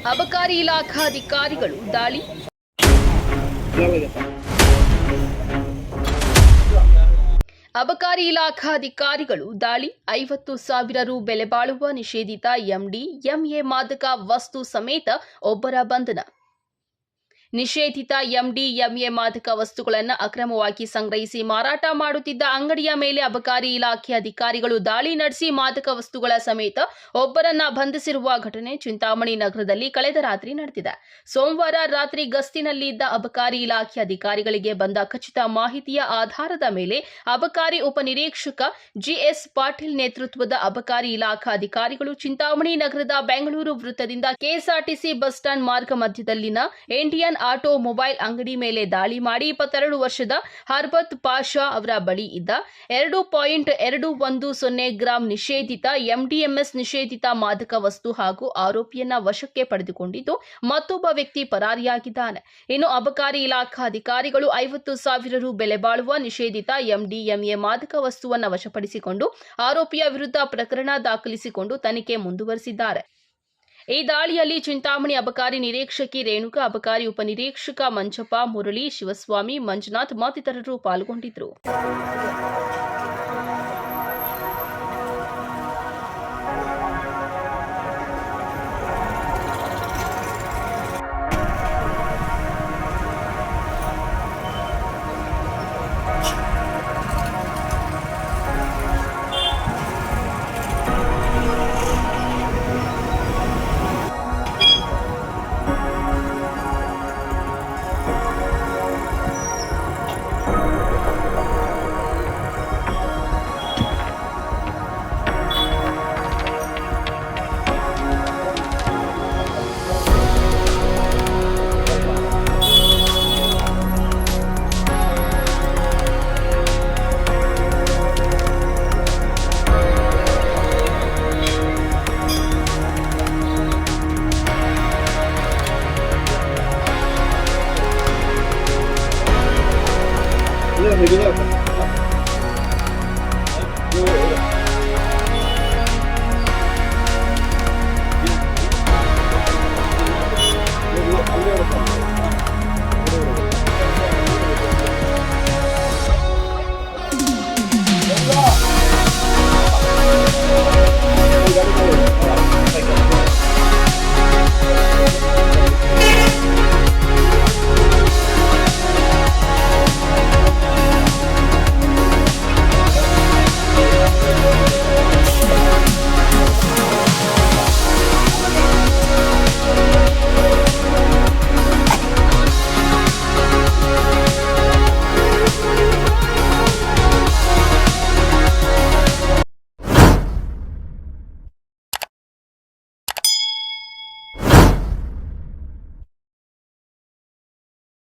ಅಬಕಾರಿ ಇಲಾಖಾಧಿಕಾರಿಗಳು ದಾಳಿ. ಅಬಕಾರಿ ಇಲಾಖಾಧಿಕಾರಿಗಳು ದಾಳಿ. 50,000 ರು ಬೆಲೆ ಬಾಳುವ ನಿಷೇಧಿತ ಎಂಡಿ, ಎಂಎ ಮಾದಕ ವಸ್ತು ಸಮೇತ ಒಬ್ಬರ ಬಂಧನ. ನಿಷೇಧಿತ ಎಂಡಿ, ಎಂಎ ಮಾದಕ ವಸ್ತುಗಳನ್ನು ಅಕ್ರಮವಾಗಿ ಸಂಗ್ರಹಿಸಿ ಮಾರಾಟ ಮಾಡುತ್ತಿದ್ದ ಅಂಗಡಿಯ ಮೇಲೆ ಅಬಕಾರಿ ಇಲಾಖೆ ಅಧಿಕಾರಿಗಳು ದಾಳಿ ನಡೆಸಿ ಮಾದಕ ವಸ್ತುಗಳ ಸಮೇತ ಒಬ್ಬರನ್ನ ಬಂಧಿಸಿರುವ ಘಟನೆ ಚಿಂತಾಮಣಿ ನಗರದಲ್ಲಿ ಕಳೆದ ರಾತ್ರಿ ನಡೆದಿದೆ. ಸೋಮವಾರ ರಾತ್ರಿ ಗಸ್ತಿನಲ್ಲಿದ್ದ ಅಬಕಾರಿ ಇಲಾಖೆ ಅಧಿಕಾರಿಗಳಿಗೆ ಬಂದ ಖಚಿತ ಮಾಹಿತಿಯ ಆಧಾರದ ಮೇಲೆ ಅಬಕಾರಿ ಉಪನಿರೀಕ್ಷಕ ಜಿಎಸ್ ಪಾಟೀಲ್ ನೇತೃತ್ವದ ಅಬಕಾರಿ ಇಲಾಖಾ ಅಧಿಕಾರಿಗಳು ಚಿಂತಾಮಣಿ ನಗರದ ಬೆಂಗಳೂರು ವೃತ್ತದಿಂದ ಕೆಎಸ್ಆರ್ಟಿಸಿ ಬಸ್ ಸ್ಟ್ಯಾಂಡ್ ಮಾರ್ಗ ಮಧ್ಯದಲ್ಲಿನ ಇಂಡಿಯನ್ ಆಟೋ ಮೊಬೈಲ್ ಅಂಗಡಿ ಮೇಲೆ ದಾಳಿ ಮಾಡಿ 22 ವರ್ಷದ ಹರ್ಬತ್ ಪಾಷಾ ಅವರ ಬಳಿ ಇದ್ದ 2.210 ಗ್ರಾಂ ನಿಷೇಧಿತ ಎಂಡಿಎಂಎಸ್ ನಿಷೇಧಿತ ಮಾದಕ ವಸ್ತು ಹಾಗೂ ಆರೋಪಿಯನ್ನ ವಶಕ್ಕೆ ಪಡೆದುಕೊಂಡಿದ್ದು ಮತ್ತೊಬ್ಬ ವ್ಯಕ್ತಿ ಪರಾರಿಯಾಗಿದ್ದಾನೆ. ಇನ್ನು ಅಬಕಾರಿ ಇಲಾಖಾ ಅಧಿಕಾರಿಗಳು 50,000 ರು ಬೆಲೆ ಬಾಳುವ ನಿಷೇಧಿತ ಎಂಡಿಎಂಎ ಮಾದಕ ವಸ್ತುವನ್ನು ವಶಪಡಿಸಿಕೊಂಡು ಆರೋಪಿಯ ವಿರುದ್ಧ ಪ್ರಕರಣ ದಾಖಲಿಸಿಕೊಂಡು ತನಿಖೆ ಮುಂದುವರೆಸಿದ್ದಾರೆ. ಈ ದಾಳಿಯಲ್ಲಿ ಚಿಂತಾಮಣಿ ಅಬಕಾರಿ ನಿರೀಕ್ಷಕಿ ರೇಣುಕಾ, ಅಬಕಾರಿ ಉಪನಿರೀಕ್ಷಕ ಮಂಜಪ್ಪ, ಮುರಳಿ, ಶಿವಸ್ವಾಮಿ, ಮಂಜುನಾಥ್ ಮತ್ತಿತರರು ಪಾಲ್ಗೊಂಡಿದ್ದರು. Gracias.